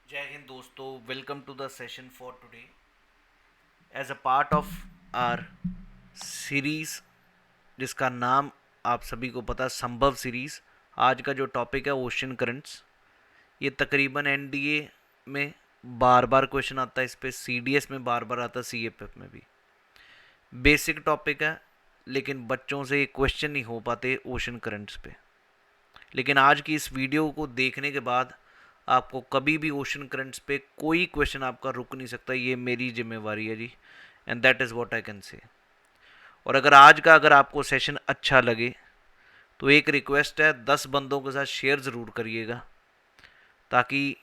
जय हिंद दोस्तों, welcome to the session for today. As a part of our series जिसका नाम आप सभी को पता, संभव सीरीज। आज का जो टॉपिक है ओशन करंट्स। ये तकरीबन एनडीए में बार बार क्वेश्चन आता है, इस पे सीडीएस में बार बार आता है, सीएपीएफ में भी। बेसिक टॉपिक है, लेकिन बच्चों से क्वेश्चन नहीं हो पाते ओशन करंट्स पे। लेकिन आज की इस वीडियो को देखने के बाद आपको कभी भी ओशन करंट्स पे कोई क्वेश्चन आपका रुक नहीं सकता। ये मेरी जिम्मेवारी है जी, and that is what I can say. और अगर आपको सेशन अच्छा लगे तो एक रिक्वेस्ट है, 10 बंदों के साथ शेयर ज़रूर करिएगा, ताकि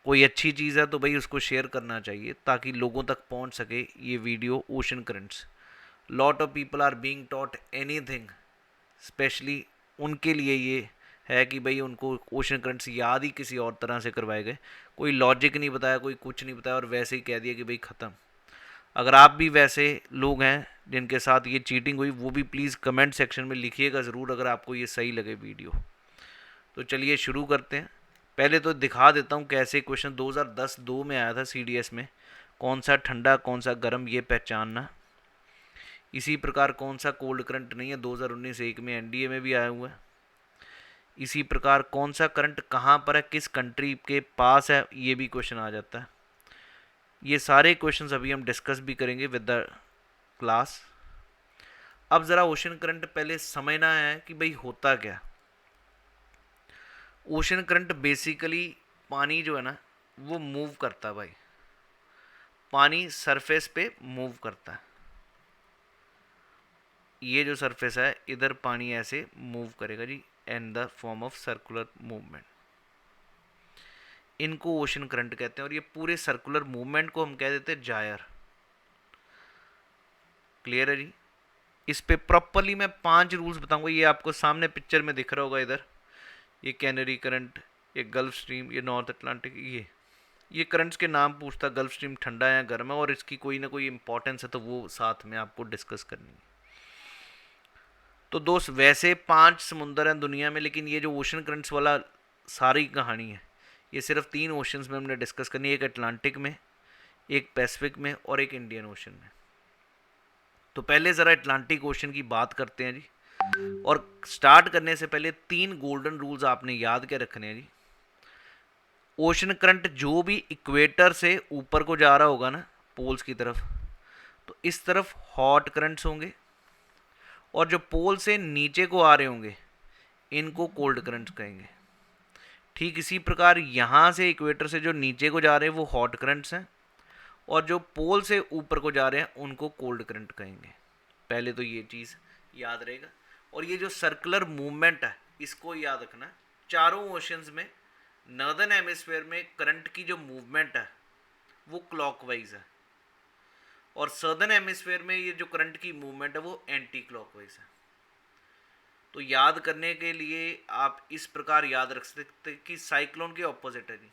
कोई अच्छी चीज़ है तो भाई उसको शेयर करना चाहिए ताकि लोगों तक पहुंच सके ये video ocean currents. Lot of people are being taught anything, specially उनके लिए ये है कि भाई उनको ओशन करंट्स याद ही किसी और तरह से करवाए गए। कोई लॉजिक नहीं बताया, कोई कुछ नहीं बताया, और वैसे ही कह दिया कि भाई ख़त्म। अगर आप भी वैसे लोग हैं जिनके साथ ये चीटिंग हुई, वो भी प्लीज़ कमेंट सेक्शन में लिखिएगा ज़रूर, अगर आपको ये सही लगे वीडियो। तो चलिए शुरू करते हैं। पहले तो दिखा देता हूँ कैसे क्वेश्चन 2010-2 में आया था सीडीएस में। कौन सा ठंडा कौन सा गर्म ये पहचानना। इसी प्रकार कौन सा कोल्ड करंट नहीं है, 2019-1 में एनडीए में भी आया हुआ है। इसी प्रकार कौन सा करंट कहाँ पर है, किस कंट्री के पास है, ये भी क्वेश्चन आ जाता है। ये सारे क्वेश्चंस अभी हम डिस्कस भी करेंगे विद द क्लास। अब ज़रा ओशन करंट पहले समझना है कि भाई होता क्या। ओशन करंट बेसिकली पानी जो है ना वो मूव करता है भाई। पानी सरफेस पे मूव करता है। ये जो सरफेस है इधर पानी ऐसे मूव करेगा जी, in the form of circular movement. इनको ओशन करंट कहते हैं, और ये पूरे सर्कुलर मूवमेंट को हम कह देते हैं जायर। क्लियर है जी। इस पे प्रॉपरली मैं 5 रूल्स बताऊंगा। ये आपको सामने पिक्चर में दिख रहा होगा इधर, ये कैनरी करंट, ये गल्फ स्ट्रीम, ये नॉर्थ अटलांटिक। ये करंट्स के नाम पूछता, गल्फ स्ट्रीम ठंडा है या गर्म है, और इसकी कोई ना कोई इंपॉर्टेंस है तो वो साथ में आपको डिस्कस करनी है। तो दोस्त, वैसे 5 समुंदर हैं दुनिया में, लेकिन ये जो ओशन करंट्स वाला सारी कहानी है, ये सिर्फ 3 ओशंस में हमने डिस्कस करनी है। एक अटलांटिक में, एक पैसिफिक में, और एक इंडियन ओशन में। तो पहले ज़रा अटलांटिक ओशन की बात करते हैं जी। और स्टार्ट करने से पहले 3 गोल्डन रूल्स आपने याद के रखने हैं जी। ओशन करंट जो भी इक्वेटर से ऊपर को जा रहा होगा ना, पोल्स की तरफ, तो इस तरफ हॉट करंट्स होंगे, और जो पोल से नीचे को आ रहे होंगे इनको कोल्ड करंट्स कहेंगे। ठीक इसी प्रकार यहाँ से इक्वेटर से जो नीचे को जा रहे हैं वो हॉट करंट्स हैं, और जो पोल से ऊपर को जा रहे हैं उनको कोल्ड करंट कहेंगे। पहले तो ये चीज़ याद रहेगा। और ये जो सर्कुलर मूवमेंट है इसको याद रखना। चारों ओशंस में नॉर्दर्न हेमिस्फीयर में करंट की जो मूवमेंट है वो क्लॉकवाइज है, और सदर्न हेमिस्फीयर में ये जो करंट की मूवमेंट है वो एंटी क्लॉकवाइज है। तो याद करने के लिए आप इस प्रकार याद रख सकते कि साइक्लोन के ऑपोजिट है जी।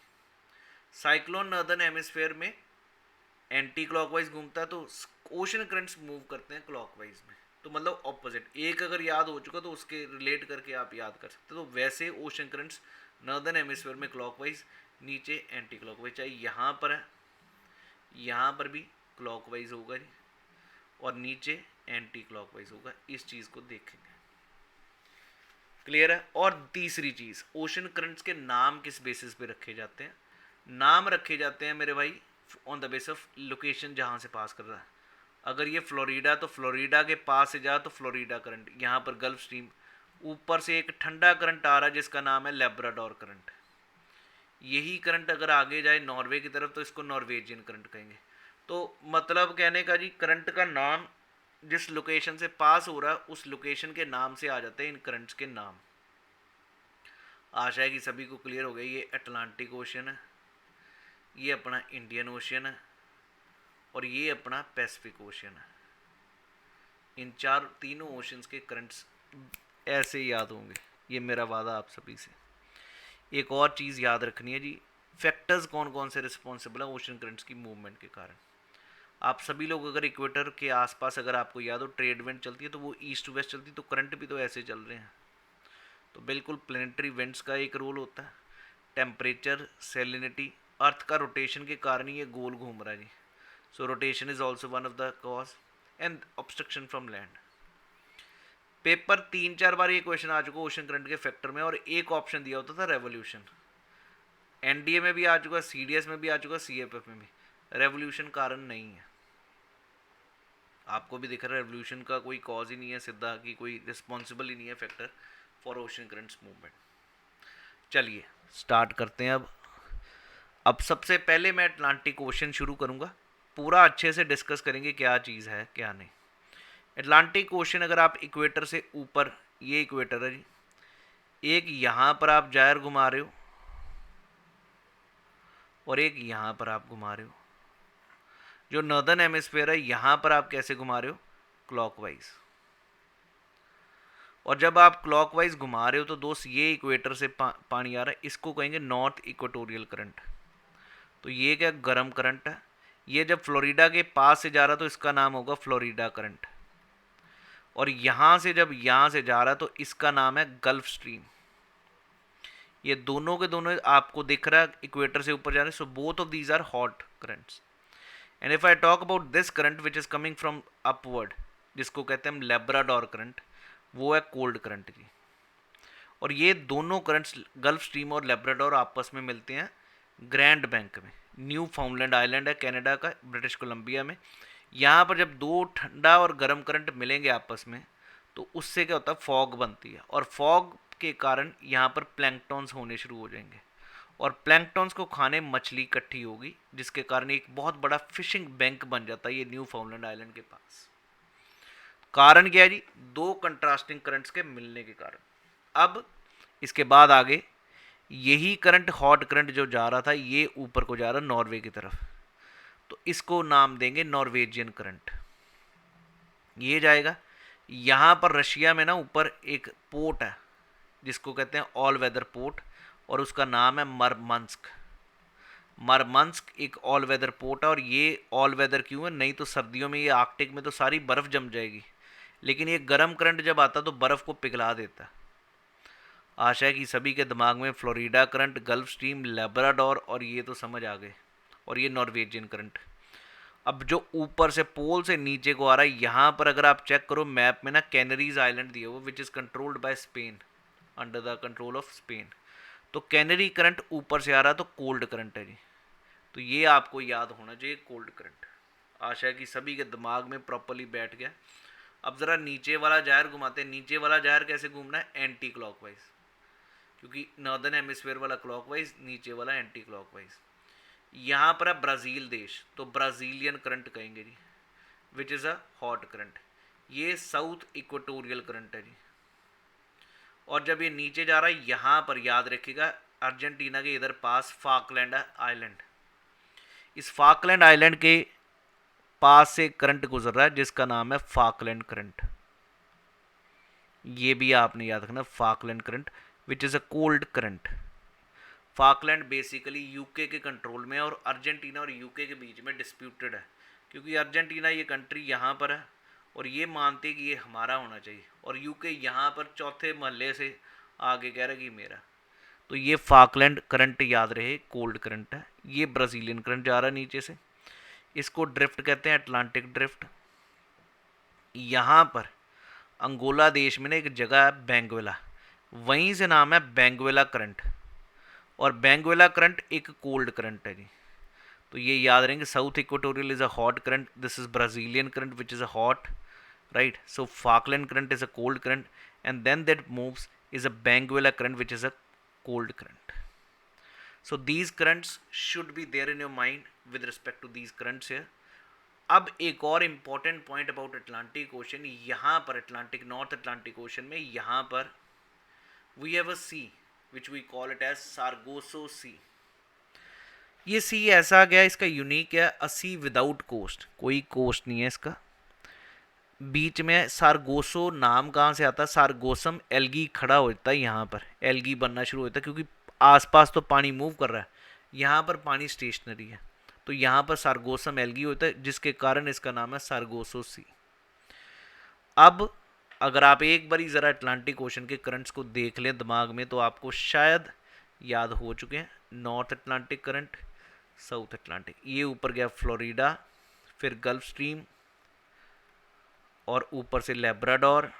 साइक्लोन नॉर्दर्न हेमिस्फीयर में एंटी क्लॉकवाइज घूमता है, तो ओशन करंट्स मूव करते हैं क्लॉकवाइज में। तो मतलब ऑपोजिट। एक अगर याद हो चुका तो उसके रिलेट करके आप याद कर सकते हो। तो वैसे ओशन करंट्स नॉर्दर्न हेमिस्फीयर में क्लॉकवाइज, नीचे एंटी क्लॉकवाइज। चाहे यहाँ पर है, यहाँ पर भी क्लॉकवाइज होगा जी, और नीचे एंटी क्लॉकवाइज होगा। इस चीज़ को देखेंगे। क्लियर है। और तीसरी चीज़, ओशन करंट्स के नाम किस बेसिस पे रखे जाते हैं। नाम रखे जाते हैं मेरे भाई on the base of location जहाँ से पास कर रहा है। अगर ये फ्लोरिडा, तो फ्लोरिडा के पास से जा तो फ्लोरिडा करंट। यहाँ पर गल्फ स्ट्रीम, ऊपर से एक ठंडा करंट आ रहा है जिसका नाम है लेब्राडोर करंट। यही करंट अगर आगे जाए नॉर्वे की तरफ तो इसको नॉर्वेजियन करंट कहेंगे। तो मतलब कहने का जी, करंट का नाम जिस लोकेशन से पास हो रहा है उस लोकेशन के नाम से आ जाते हैं इन करंट्स के नाम। आशा है कि सभी को क्लियर हो गया। ये अटलांटिक ओशन है, ये अपना इंडियन ओशन है, और ये अपना पैसिफिक ओशन है। इन तीनों ओशंस के करंट्स ऐसे याद होंगे, ये मेरा वादा आप सभी से। एक और चीज़ याद रखनी है जी, फैक्टर्स कौन कौन से रिस्पॉन्सिबल है ओशन करंट्स की मूवमेंट के कारण। आप सभी लोग अगर इक्वेटर के आसपास, अगर आपको याद हो, ट्रेड विंड चलती है तो वो ईस्ट वेस्ट चलती है, तो करंट भी तो ऐसे चल रहे हैं। तो बिल्कुल प्लेनेटरी विंड्स का एक रोल होता है। टेम्परेचर, सेलिनिटी, अर्थ का रोटेशन के कारण ही ये गोल घूम रहा है जी। So rotation is also one of the cause and obstruction from land. Paper 3-4 बार ये क्वेश्चन आ चुका ओशन करंट के फैक्टर में, और एक ऑप्शन दिया होता था रेवोल्यूशन। एनडीए में भी आ चुका, सीडीएस में भी आ चुका, सीएफएफ में भी। रेवोल्यूशन कारण नहीं है, आपको भी दिख रहा है रेवोल्यूशन का कोई कॉज ही नहीं है सीधा, कि कोई रिस्पॉन्सिबल ही नहीं है factor for ocean currents movement. चलिए स्टार्ट करते हैं। अब सबसे पहले मैं अटलांटिक ओशन शुरू करूंगा, पूरा अच्छे से डिस्कस करेंगे क्या चीज़ है क्या नहीं। अटलांटिक ओशन अगर आप इक्वेटर से ऊपर, ये इक्वेटर है जी, एक यहाँ पर आप जायर घुमा रहे हो और एक यहाँ पर आप घुमा रहे हो। जो नॉर्दर्न हेमिस्फीयर है यहाँ पर आप कैसे घुमा रहे हो, क्लॉकवाइज। और जब आप क्लॉकवाइज घुमा रहे हो तो दोस्त ये इक्वेटर से पानी आ रहा है, इसको कहेंगे नॉर्थ इक्वेटोरियल करंट। तो ये क्या गर्म करंट है, ये जब फ्लोरिडा के पास से जा रहा तो इसका नाम होगा फ्लोरिडा करंट। और यहाँ से जब यहाँ से जा रहा तो इसका नाम है गल्फ स्ट्रीम। ये दोनों के दोनों आपको दिख रहा है इक्वेटर से ऊपर जा रहे हैं। So both of these are hot currents. And if I talk about this current which is coming from upward, जिसको कहते हैं हम लेब्राडोर करंट, वो है कोल्ड करंट जी। और ये दोनों करंट्स गल्फ स्ट्रीम और लेब्राडोर आपस में मिलते हैं ग्रैंड बैंक में। न्यू फाउंडलैंड आइलैंड है कनाडा का, ब्रिटिश कोलंबिया में। यहाँ पर जब दो ठंडा और गर्म करंट मिलेंगे आपस में तो उससे क्या होता है, फॉग बनती है। और फॉग के कारण यहाँ पर प्लैंकटॉन्स होने शुरू हो जाएंगे, और प्लैंकटॉन्स को खाने मछली इकट्ठी होगी, जिसके कारण एक बहुत बड़ा फिशिंग बैंक बन जाता है ये न्यू फाउंडलैंड आइलैंड के पास। कारण क्या है जी, दो कंट्रास्टिंग करंट्स के मिलने के कारण। अब इसके बाद आगे यही करंट, हॉट करंट जो जा रहा था ये ऊपर को जा रहा नॉर्वे की तरफ, तो इसको नाम देंगे नॉर्वेजियन करंट। ये जाएगा यहाँ पर रशिया में ना ऊपर एक पोर्ट है जिसको कहते हैं ऑल वेदर पोर्ट, और उसका नाम है मरमंस्क। मरमंस्क एक ऑल वेदर पोर्ट है। और ये ऑल वेदर क्यों है, नहीं तो सर्दियों में ये आर्कटिक में तो सारी बर्फ़ जम जाएगी, लेकिन ये गर्म करंट जब आता तो बर्फ़ को पिघला देता। आशा है कि सभी के दिमाग में Florida current, gulf stream, Labrador और ये तो समझ आ गए, और ये नॉर्वेजियन करंट। अब जो ऊपर से पोल से नीचे को आ रहा है, यहाँ पर अगर आप चेक करो मैप में ना, कैनरीज आइलैंड दिया हुआ which is controlled by Spain, under the control of Spain. तो कैनरी करंट ऊपर से आ रहा है तो कोल्ड करंट है जी। तो ये आपको याद होना चाहिए, कोल्ड करंट। आशा है कि सभी के दिमाग में प्रॉपरली बैठ गया। अब ज़रा नीचे वाला जायर घुमाते हैं। नीचे वाला जायर कैसे घूमना है, एंटी क्लॉकवाइज, क्योंकि नॉर्दर्न हेमिस्फीयर वाला क्लॉकवाइज, नीचे वाला एंटी क्लॉकवाइज। यहाँ पर है ब्राज़ील देश, तो ब्राज़ीलियन करंट कहेंगे जी, which is a hot current. ये साउथ इक्वेटोरियल करंट है जी। और जब ये नीचे जा रहा है, यहाँ पर याद रखिएगा अर्जेंटीना के इधर पास फाकलैंड आइलैंड, इस फाकलैंड आइलैंड के पास से करंट गुजर रहा है जिसका नाम है फाकलैंड करंट। ये भी आपने याद रखना, Falkland current which is a cold current. Falkland basically UK के कंट्रोल में है, और अर्जेंटीना और यूके के बीच में डिस्प्यूटेड है, क्योंकि अर्जेंटीना ये कंट्री यहाँ पर है और ये मानते कि ये हमारा होना चाहिए, और यूके यहाँ पर चौथे महल्ले से आगे कह रहा है कि मेरा। तो ये फाकलैंड करंट याद रहे, कोल्ड करंट है। ये ब्राज़ीलियन करंट जा रहा है नीचे से, इसको ड्रिफ्ट कहते हैं, अटलांटिक ड्रिफ्ट। यहाँ पर अंगोला देश में ना एक जगह है बेंगुएला, वहीं से नाम है बेंगुएला करंट। और बेंगुएला करंट एक कोल्ड करंट है जी। तो ये याद रहेंगे, south equatorial is a hot current, this is Brazilian current which is a hot, right? So Falkland current is a cold current, and then that moves is a Benguela current which is a cold current. So these currents should be there in your mind with respect to these currents here. अब एक और important point about Atlantic ocean, यहाँ पर Atlantic, north Atlantic ocean में यहाँ पर we have a sea which we call it as Sargasso sea. ये sea ऐसा गया, इसका यूनिक है, अ सी विदाउट कोस्ट, कोई कोस्ट नहीं है इसका। बीच में सारगोसो नाम कहाँ से आता है, सारगोसम एल्गी खड़ा होता है, यहाँ पर एल्गी बनना शुरू होता है, क्योंकि आसपास तो पानी मूव कर रहा है, यहाँ पर पानी स्टेशनरी है, तो यहाँ पर सारगोसम एल्गी होता है, जिसके कारण इसका नाम है सारगोसो सी। अब अगर आप एक बारी ज़रा अटलांटिक ओशन के करंट्स को देख लें दिमाग में, तो आपको शायद याद हो चुके हैं, north Atlantic current, south Atlantic. ये ऊपर गया फ्लोरिडा, फिर गल्फ स्ट्रीम, और ऊपर से लेब्राडोर,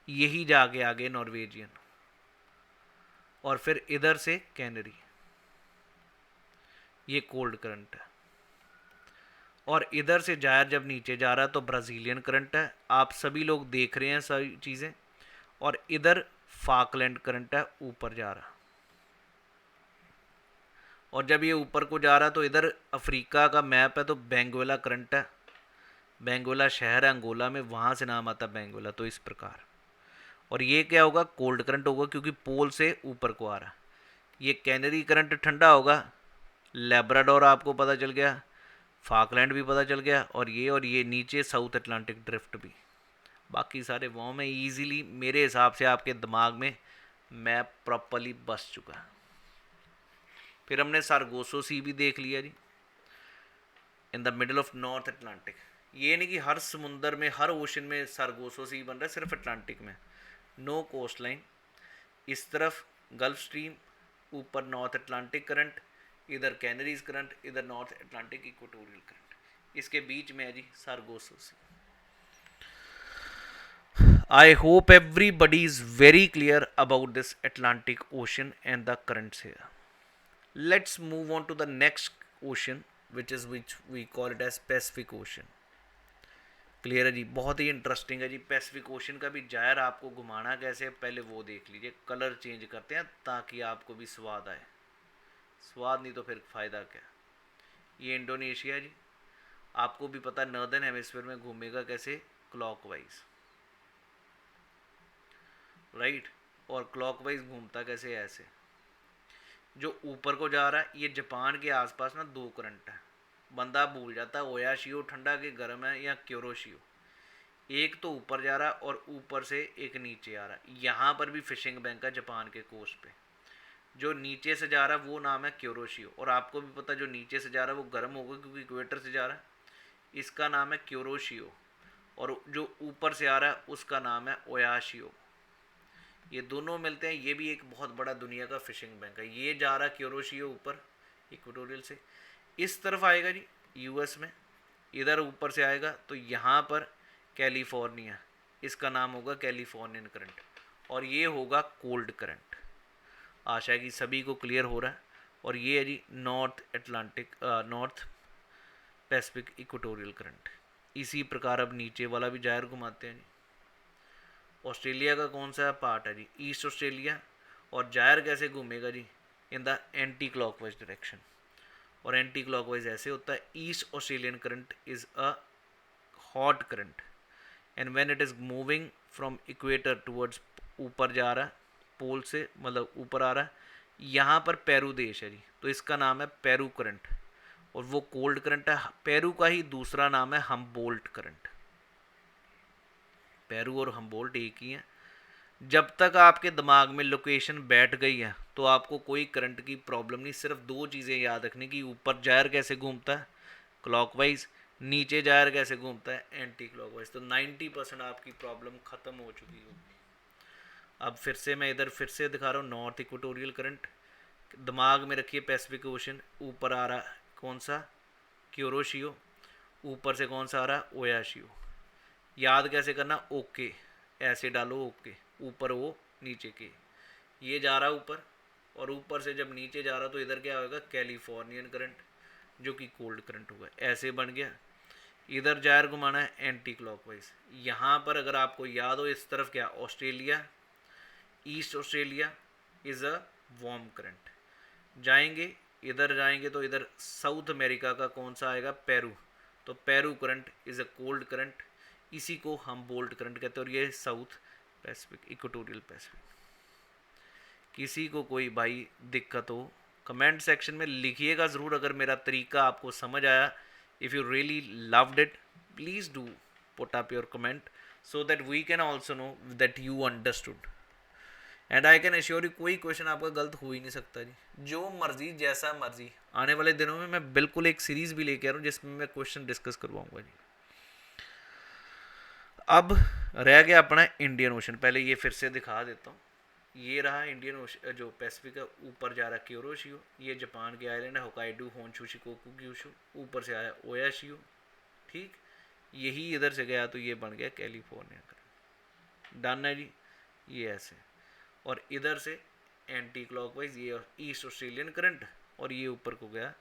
यही जाके आगे नॉर्वेजियन, और फिर इधर से कैनरी। ये कोल्ड करंट है। और इधर से जायर जब नीचे जा रहा है तो ब्राज़ीलियन करंट है, आप सभी लोग देख रहे हैं सारी चीज़ें। और इधर फाकलैंड करंट है ऊपर जा रहा। और जब ये ऊपर को जा रहा तो इधर अफ्रीका का मैप है तो बेंगुएला करंट है। बेंगुएला शहर है अंगोला में, वहाँ से नाम आता है बेंगुएला। तो इस प्रकार। और ये क्या होगा, कोल्ड करंट होगा क्योंकि पोल से ऊपर को आ रहा। ये कैनरी करंट ठंडा होगा, लेब्राडोर आपको पता चल गया, फाकलैंड भी पता चल गया, और ये नीचे साउथ अटलांटिक ड्रिफ्ट भी। बाकी सारे वॉर्म है, ईजीली मेरे हिसाब से आपके दिमाग में मैप प्रॉपरली बस चुका। फिर हमने सारगोसो सी भी देख लिया जी, in the middle of north Atlantic. ये नहीं कि हर समुंदर में, हर ओशन में सारगोसो सी बन रहा है, सिर्फ अटलांटिक में। नो कोस्ट लाइन, इस तरफ गल्फ स्ट्रीम, ऊपर नॉर्थ अटलांटिक करंट, इधर कैनरीज करंट, इधर नॉर्थ अटलांटिक इक्वेटोरियल करंट, इसके बीच में है जी सारगोसो सी। I hope everybody is very clear about this Atlantic Ocean and the currents here. Let's move on to the next ocean, which we call it as Pacific Ocean. Clear है जी, बहुत ही interesting है जी। Pacific ocean का भी Jair आपको घुमाना कैसे है पहले वो देख लीजिए। कलर चेंज करते हैं ताकि आपको भी स्वाद आए, स्वाद नहीं तो फिर फ़ायदा क्या। ये इंडोनेशिया जी, आपको भी पता है नॉर्दर्न हेमिस्फीयर में घूमेगा कैसे, क्लॉकवाइज, राइट। और क्लॉकवाइज घूमता कैसे, ऐसे। जो ऊपर को जा रहा है, ये जापान के आसपास ना दो करंट है, बंदा भूल जाता है ओयाशियो ठंडा के गर्म है या क्योरोशियो। एक तो ऊपर जा रहा है और ऊपर से एक नीचे आ रहा है। यहाँ पर भी फिशिंग बैंक है जापान के कोस्ट पे। जो नीचे से जा रहा है वो नाम है क्योरोशियो, और आपको भी पता जो नीचे से जा रहा है वो गर्म होगा क्योंकि इक्वेटर से जा रहा है, इसका नाम है क्योरोशियो। और जो ऊपर से आ रहा है उसका नाम है ओयाशियो। ये दोनों मिलते हैं, ये भी एक बहुत बड़ा दुनिया का फिशिंग बैंक है। ये जा रहा है क्योरोशियो ऊपर इक्वेटोरियल से, इस तरफ आएगा जी यूएस में, इधर ऊपर से आएगा तो यहाँ पर कैलिफोर्निया, इसका नाम होगा कैलिफोर्नियन करंट, और ये होगा कोल्ड करंट। आशा है कि सभी को क्लियर हो रहा है। और ये है जी north Atlantic, north Pacific equatorial current. इसी प्रकार अब नीचे वाला भी जायर घुमाते हैं जी। ऑस्ट्रेलिया का कौन सा पार्ट है जी, ईस्ट ऑस्ट्रेलिया। और जायर कैसे घूमेगा जी, in the anti clockwise direction. और एंटी क्लॉकवाइज ऐसे होता है, east Australian current is a hot current and when it is moving from equator towards, ऊपर जा रहा है पोल से, मतलब ऊपर आ रहा है। यहाँ पर पेरू देश है जी, तो इसका नाम है पेरू करंट, और वो कोल्ड करंट है। पेरू का ही दूसरा नाम है हम्बोल्ट करंट। पेरू और हम्बोल्ट एक ही है। जब तक आपके दिमाग में लोकेशन बैठ गई है तो आपको कोई करंट की प्रॉब्लम नहीं। सिर्फ दो चीज़ें याद रखने की, ऊपर जायर कैसे घूमता है क्लॉकवाइज, नीचे जायर कैसे घूमता है एंटी क्लॉकवाइज। तो 90% आपकी प्रॉब्लम ख़त्म हो चुकी होगी। अब फिर से मैं इधर फिर से दिखा रहा हूँ नॉर्थ इक्वेटोरियल करंट। दिमाग में रखिए पैसिफिक ओशन, ऊपर आ रहा कौन सा, क्योरोशियो, ऊपर से कौन सा आ रहा, ओयाशियो। याद कैसे करना, ओके ऐसे डालो, ओके ऊपर वो नीचे के, ये जा रहा ऊपर, और ऊपर से जब नीचे जा रहा तो इधर क्या होगा, कैलिफोर्नियन करंट, जो कि कोल्ड करंट होगा। ऐसे बन गया। इधर जायर घुमाना है एंटी क्लॉकवाइज। यहाँ पर अगर आपको याद हो, इस तरफ क्या, Australia, east Australia is a warm current. जाएंगे इधर, जाएंगे तो इधर साउथ अमेरिका का कौन सा आएगा, पेरू। तो Peru current is a cold current, इसी को हम बोल्ट करंट कहते हैं। और ये साउथ पैसिफिक इक्वेटोरियल पैसिफिक। किसी को कोई भाई दिक्कत हो कमेंट सेक्शन में लिखिएगा ज़रूर। अगर मेरा तरीका आपको समझ आया, if you really loved it, please do put up your comment so that we can also know that you understood. And I can assure you, कोई क्वेश्चन आपका गलत हो ही नहीं सकता जी। जो मर्जी जैसा मर्जी, आने वाले दिनों में मैं बिल्कुल एक सीरीज़ भी लेके आ रहा हूँ जिसमें मैं क्वेश्चन डिस्कस करवाऊँगा जी। अब रह गया अपना इंडियन ओशन, पहले ये फिर से दिखा देता हूँ। ये रहा इंडियन ओशन जो पैसिफिक है, ऊपर जा रहा है क्यूरोशियो, ये जापान के आइलैंड है होकाइडो होन्शू शिकोकू क्यूशू, ऊपर से आया ओयाशियो, ठीक। यही इधर से गया तो ये बन गया कैलिफोर्निया करंट। डन है जी, ये ऐसे। और इधर से एंटी क्लॉकवाइज ये ईस्ट ऑस्ट्रेलियन करंट, और ये ऊपर को गया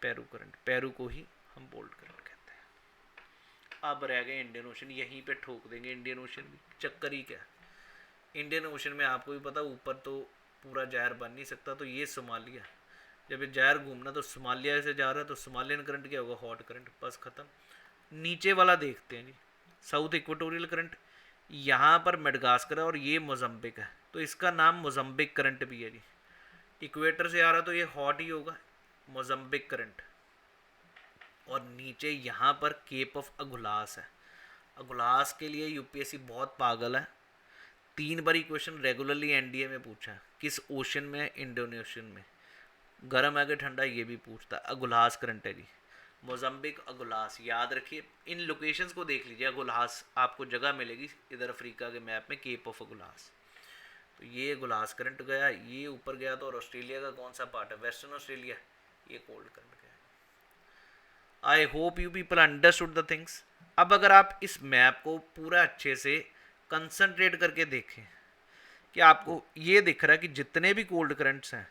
पेरू करंट, पेरू को ही हम बोल्ट करंट कहते हैं। अब रह गए इंडियन ओशन, यहीं पे ठोक देंगे इंडियन ओशन भी। चक्कर ही क्या, इंडियन ओशन में आपको भी पता ऊपर तो पूरा जायर बन नहीं सकता, तो ये सोमालिया, जब ये जायर घूमना तो सोमालिया से जा रहा है तो सोमालियन करंट क्या होगा, हॉट करंट, बस खत्म। नीचे वाला देखते हैं जी, साउथ इक्वेटोरियल करंट, यहाँ पर मेडगास्कर है और ये मोजम्बिक है, तो इसका नाम मोजम्बिक करंट भी है जी। इक्वेटर से आ रहा तो ये हॉट ही होगा, मोजम्बिक करंट। और नीचे यहाँ पर केप ऑफ अगुलास है। अगुलास के लिए यूपीएससी बहुत पागल है, 3 बार क्वेश्चन रेगुलरली एनडीए में पूछा है, किस ओशन में है, इंडियन ओशन में, गर्म है कि ठंडा ये भी पूछता है। अगुलास करंट है जी, मोजम्बिक अगुलास, याद रखिए, इन लोकेशंस को देख लीजिए, अगुलास आपको जगह मिलेगी इधर अफ्रीका के मैप में, केप ऑफ अगुलास। तो ये अगुलास करंट गया, ये ऊपर गया तो, और ऑस्ट्रेलिया का कौन सा पार्ट है, वेस्टर्न ऑस्ट्रेलिया, ये कोल्ड करंट गया। I hope you people understood the things. अब अगर आप इस मैप को पूरा अच्छे से कंसंट्रेट करके देखें कि आपको ये दिख रहा है कि जितने भी कोल्ड करंट्स हैं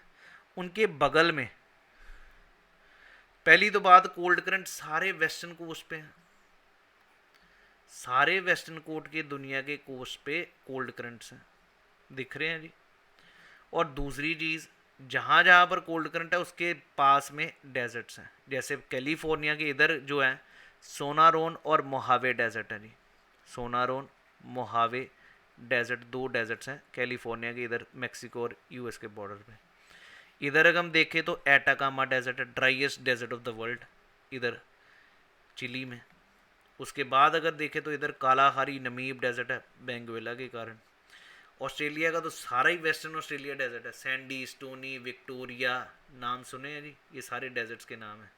उनके बगल में, पहली तो बात, कोल्ड करंट सारे वेस्टर्न कोस्ट पे हैं, सारे वेस्टर्न कोस्ट के दुनिया के कोस्ट पे कोल्ड करंट्स हैं, दिख रहे हैं जी। और दूसरी चीज़, जहाँ जहाँ पर कोल्ड करंट है उसके पास में डेजर्ट्स हैं, जैसे कैलिफोर्निया के इधर जो है सोनारोन और मोहावे डेजर्ट है जी, सोनारोन मोहावे डेजर्ट, 2 डेजर्ट्स हैं कैलिफोर्निया के इधर, मेक्सिको और यूएस के बॉर्डर पे। इधर अगर हम देखें तो एटाकामा डेजर्ट है, driest desert of the world, इधर चिली में। उसके बाद अगर देखें तो इधर कालाहारी नमीब डेजर्ट है, बेंगवेला के कारण। ऑस्ट्रेलिया का तो सारा ही वेस्टर्न ऑस्ट्रेलिया डेजर्ट है, सैंडी, स्टोनी, विक्टोरिया, नाम सुने हैं जी, ये सारे डेजर्ट्स के नाम हैं।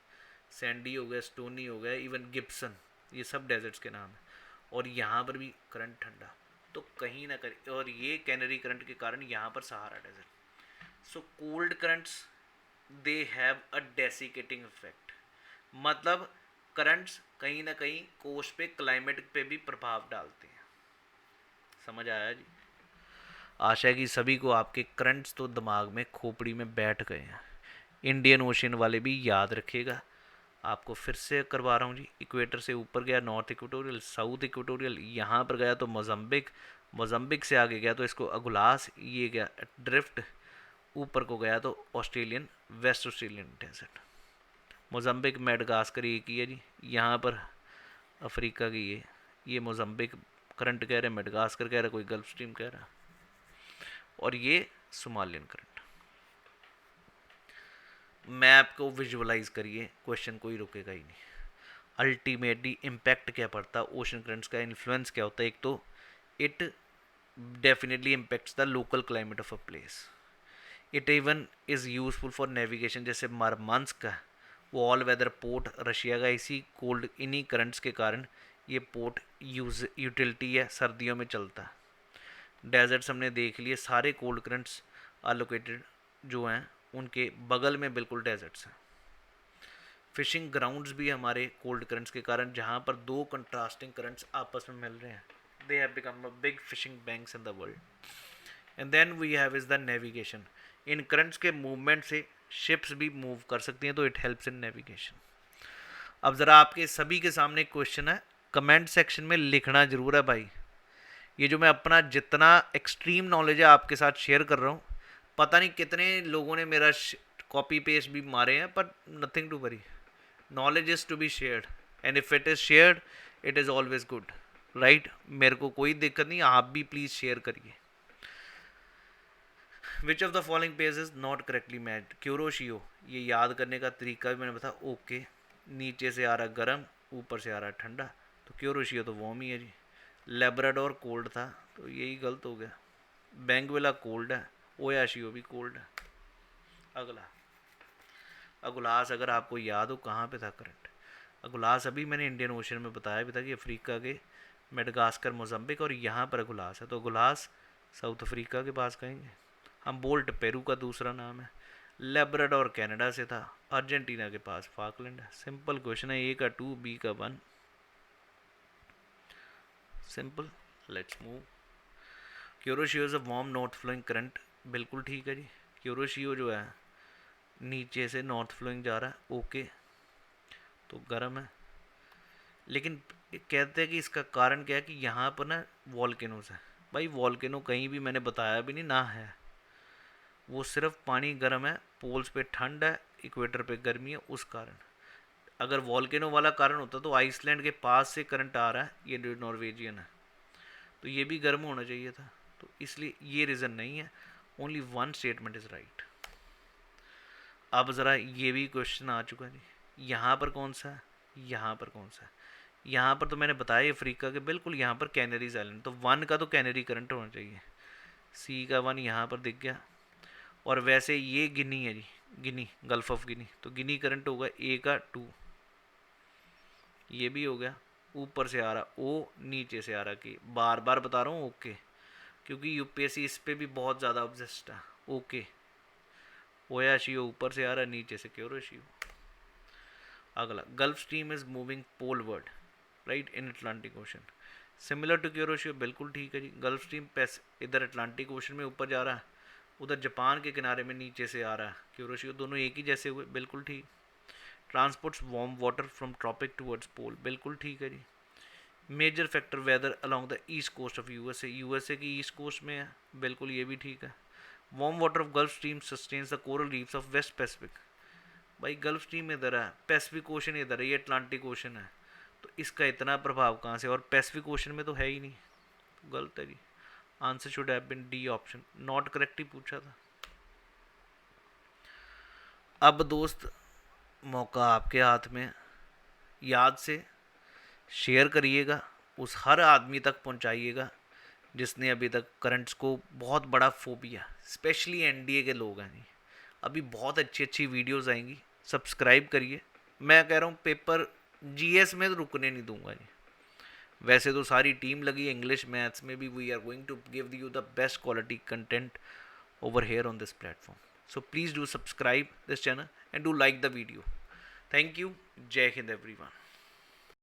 सैंडी हो गया, स्टोनी हो गया, इवन गिब्सन, ये सब डेजर्ट्स के नाम हैं। और यहाँ पर भी करंट ठंडा, तो कहीं ना कहीं, और ये कैनरी करंट के कारण यहाँ पर Sahara desert. So cold currents they have a desiccating effect, मतलब करंट्स कहीं ना कहीं कोस्ट पे, क्लाइमेट पे भी प्रभाव डालते हैं। समझ आया जी। आशा है कि सभी को आपके करंट्स तो दिमाग में, खोपड़ी में बैठ गए हैं। इंडियन ओशन वाले भी याद रखिएगा, आपको फिर से करवा रहा हूँ जी। इक्वेटर से ऊपर गया नॉर्थ इक्वेटोरियल, साउथ इक्वेटोरियल, यहाँ पर गया तो मोजम्बिक, मोजम्बिक से आगे गया तो इसको अगुलास, ये गया ड्रिफ्ट, ऊपर को गया तो Australian, west Australian desert. Mozambique Madagascar एक ही है जी, यहाँ पर अफ्रीका की ये मोजम्बिक करंट कह रहे, मेडगास्कर कह रहा, कोई गल्फ स्ट्रीम कह रहा, और ये सोमालियन करंट। मैप को विजुअलाइज करिए, क्वेश्चन कोई रुकेगा ही नहीं। अल्टीमेटली इम्पैक्ट क्या पड़ता है ओशन करंट्स का, इन्फ्लुएंस क्या होता है, एक तो it definitely impacts the local climate of a place, it even is useful for navigation, जैसे मारमांस्क का वो ऑल वेदर पोर्ट रशिया का, इसी कोल्ड, इन्हीं करंट्स के कारण ये पोर्ट यूटिलिटी है, सर्दियों में चलता है। डेजर्ट्स हमने देख लिए, सारे कोल्ड करंट्स अलोकेटेड जो हैं उनके बगल में बिल्कुल डेजर्ट्स हैं। फिशिंग ग्राउंड्स भी हमारे कोल्ड करंट्स के कारण, जहाँ पर 2 कंट्रास्टिंग करंट्स आपस में मिल रहे हैं, they have become a big fishing banks in the world. And then we have is the navigation, इन करंट्स के मूवमेंट से शिप्स भी मूव कर सकती हैं, तो इट हेल्प्स इन नेविगेशन। अब ज़रा आपके सभी के सामने क्वेश्चन है, कमेंट सेक्शन में लिखना जरूर है भाई। ये जो मैं अपना जितना एक्सट्रीम नॉलेज है आपके साथ शेयर कर रहा हूँ, पता नहीं कितने लोगों ने मेरा कॉपी पेस्ट भी मारे हैं, पर nothing to worry, knowledge is to be shared, and if it is shared it is always good, right. मेरे को कोई दिक्कत नहीं, आप भी प्लीज़ शेयर करिए। Which of the following page is not correctly matched, Kuroshio, ये याद करने का तरीका भी मैंने बताया, ओके। नीचे से आ रहा गर्म, ऊपर से आ रहा ठंडा, तो क्यूरोशियो तो वॉर्म ही है जी। लेब्राडोर कोल्ड था, तो यही गलत हो गया। बेंगवेला कोल्ड है, ओयाशियो भी कोल्ड है। अगला अगुलास, अगर आपको याद हो कहाँ पे था करंट, अगुलास अभी मैंने इंडियन ओशन में बताया भी था कि अफ्रीका के मेडगास्कर, मोजम्बिक, और यहाँ पर अगुलास है। तो अगुलास साउथ अफ्रीका के पास कहेंगे हम। बोल्ट पेरू का दूसरा नाम है। लेब्राडोर कनाडा से था। अर्जेंटीना के पास फाकलैंड है। सिंपल क्वेश्चन है। ए का 2, बी का 1। Simple. Let's move. Kuroshio is a warm north flowing current. बिल्कुल ठीक है जी। क्यूरोशियो जो है नीचे से नॉर्थ फ्लोइंग जा रहा है। ओके, तो गर्म है। लेकिन कहते हैं कि इसका कारण क्या है कि यहाँ पर ना वॉल्केनोज है। भाई वॉल्केनो कहीं भी मैंने बताया भी नहीं ना है। वो सिर्फ पानी गर्म है, पोल्स पे ठंड है, इक्वेटर पे गर्मी है, उस कारण। अगर वॉल्केनो वाला कारण होता तो आइसलैंड के पास से करंट आ रहा है, ये जो नॉर्वेजियन है, तो ये भी गर्म होना चाहिए था। तो इसलिए ये रीज़न नहीं है। Only one statement is right. अब ज़रा ये भी क्वेश्चन आ चुका है जी। यहाँ पर कौन सा है, यहाँ पर कौन सा है। यहाँ पर तो मैंने बताया अफ्रीका के बिल्कुल यहाँ पर कैनरीज आइलैंड, तो 1 का तो कैनरी करंट होना चाहिए। सी का 1 यहाँ पर दिख गया। और वैसे ये गिनी है जी, गिनी, गल्फ ऑफ गिनी, तो गिनी करंट होगा ए का 2। ये भी हो गया। ऊपर से आ रहा ओ, नीचे से आ रहा कि, बार बार बता रहा हूँ ओके, क्योंकि यूपीएससी इस पे भी बहुत ज़्यादा ऑब्जेस्ड है। ओके, ओयाशियो ऊपर से आ रहा है, नीचे से क्यूरोशियो। अगला, gulf stream is moving poleward right in Atlantic ocean, similar to Kuroshio. बिल्कुल ठीक है जी। गल्फ स्ट्रीम इधर अटलांटिक ओशन में ऊपर जा रहा है, उधर जापान के किनारे में नीचे से आ रहा है क्यूरोशियो। दोनों एक ही जैसे हुए। बिल्कुल ठीक। Transports warm water from tropic towards pole. बिल्कुल ठीक है जी। Major factor weather along the east coast of USA, USA की ईस्ट कोस्ट में है। बिल्कुल ये भी ठीक है। Warm water of gulf stream sustains the coral reefs of west Pacific. भाई गल्फ स्ट्रीम इधर है, पैसिफिक ओशन इधर है, ये अटलांटिक ओशन है, तो इसका इतना प्रभाव कहाँ से। और पैसिफिक ओशन में तो है ही नहीं, तो गलत है जी। Answer should have been D option, not correct ही पूछा था। अब दोस्त मौका आपके हाथ में, याद से शेयर करिएगा, उस हर आदमी तक पहुंचाइएगा जिसने अभी तक करंट्स को बहुत बड़ा फोबिया, स्पेशली एनडीए के लोग हैं। अभी बहुत अच्छी अच्छी वीडियोस आएंगी, सब्सक्राइब करिए। मैं कह रहा हूँ पेपर जीएस में तो रुकने नहीं दूंगा जी। वैसे तो सारी टीम लगी है, इंग्लिश मैथ्स में भी। We are going to give you the best quality content over here on this platform. So please do subscribe this channel and do like the video. Thank you. Jai Hind everyone.